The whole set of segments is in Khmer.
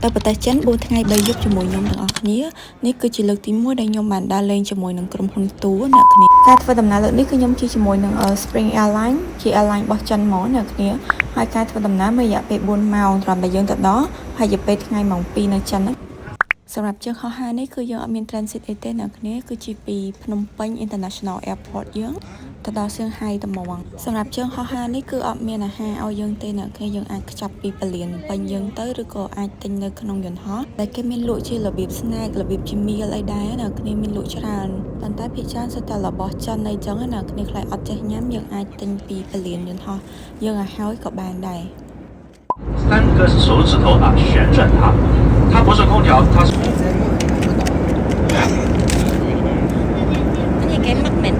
តើប្រទេសចិន4ថ្ងៃ3យប់ជាមួយខ្ញុំទាំងអស់គ្នានេះគឺជាលើកទី1ដែលខ្ញុំបានដើរលេងជាមួយនឹងក្រុមហ៊ុនទូអ្នកគ្នាការធ្វើដំណើរលើកនេះគឺខ្ញុំជិះជាមួយនឹង Spring Airlines ជា airline របស់ចិនហ្មងអ្នកគ្នាហើយការធ្វើដំណើរមានរយៈពេល4ម៉ោងត្រឹមតែយើងទៅដល់ហើយជាពេលថ្ងៃម៉ោង2នៅចិនសម្រាប់ជើងហោះហើរនេះគឺយើងអត់មាន transit អីទេអ្នកគ្នាគឺជាពីភ្នំពេញ International Airport យើងទៅដល់សៀងហៃតែហ្មងសម្រាប់ជើងហោះហើរនេះគឺអត់មានអាហារឲ្យយើងទេអ្នកគ្នាយើងអាចខ្ចប់ពីពលានពេញយើងទៅឬក៏អាចទិញនៅក្នុងយន្តហោះដែលគេមានលក់ជារបៀប snack របៀបជា meal អីដែរអ្នកគ្នាមានលក់ច្រើនប៉ុន្តែភាគច្រើនសុទ្ធតែរបស់ចិនអីចឹងអ្នកគ្នាខ្លាចអត់ចេះញ៉ាំយើងអាចទិញពីពលានយន្តហោះយើងឲ្យហើយក៏បានដែរ3个手指头啊旋转它不是空调它是នេះគេមកមែន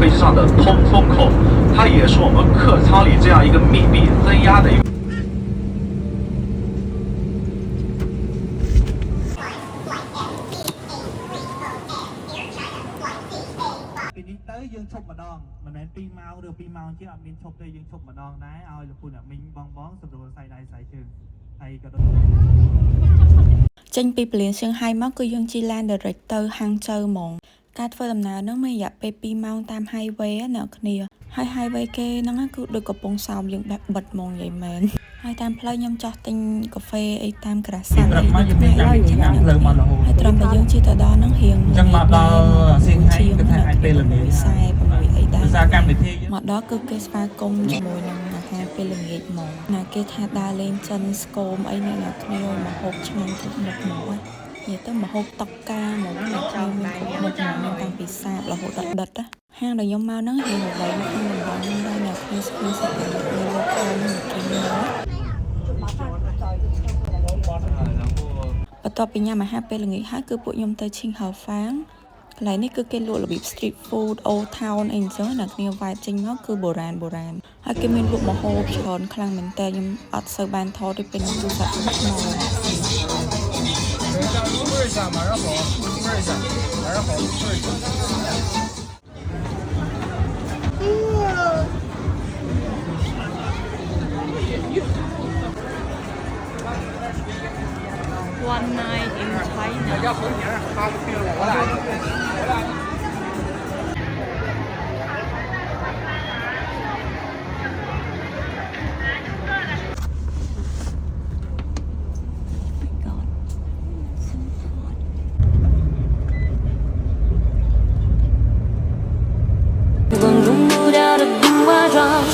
飞机上的通风口，它也是我们客舱里这样一个密闭增压的一个。ពីនេះទៅយើងឈប់ម្ដងមិនមែន2ម៉ោងឬ2ម៉ោងជាងអត់មានឈប់ទេយើងឈប់ម្ដងដែរឲ្យលោកពូអ្នកមីងបងសម្រួលខ្សែដៃខ្សែជើងហើយក៏ដូចចេញពីពលានសៀងហៃមកគឺយើងជិះឡាន direct ទៅហាងជើហ្មងការធ្វើដំណើរហ្នឹងមានរយៈពេល2ម៉ោងតាម highway អ្នកគ្នាហើយ highway គេហ្នឹងគឺដូចកំពង់សោមយើងបិទហ្មងនិយាយមែនហើយតាមផ្លូវខ្ញុំចោះទិញកាហ្វេអីតាមក្រាសាំងអីហ្នឹងហើយត្រឹមតែយើងជិះទៅដល់ហ្នឹងរៀងចឹងមកដល់សៀងហៃគឺថាអាចពេលល្ងាច46អីដែរភាសាកម្មវិធីមកដល់គឺគេស្វាគមន៍ជាមួយនឹងអាហារពេលល្ងាចហ្មងណាគេថាដើរលេងចិនស្គមអីអ្នកគ្នាមកហូបឆ្ងាញ់គ្រប់មុខហ្មងនិយាយទៅមកហូបតុកកាហ្មងអ្នកខ្ញុំមានគ្រប់មុខហ្មងមានតាំងពីសាបរហូតដល់ដិតហាងដែលខ្ញុំមកហ្នឹងរៀងល្បីនៅក្នុងតំបន់ហ្នឹងដែរអ្នកគ្នាស្គាល់សិទ្ធិនៅលោកខាងនេះគេមានបន្ទាប់ពីញ៉ាំអាហារពេលល្ងាចហើយគឺពួកខ្ញុំទៅឈិងហៅហ្វាងកន្លែងនេះគឺគេលក់របៀប street food old town អីអញ្ចឹងអ្នកគ្នា vibe ចេញមកគឺបុរាណហើយគេមានលក់ម្ហូបច្រើនខ្លាំងមែនតើខ្ញុំអត់សូវបានថតទេពេលខ្ញុំទូរស័ព្ទមក味一下，马上好，味一下，马上好，味一下。One night in China。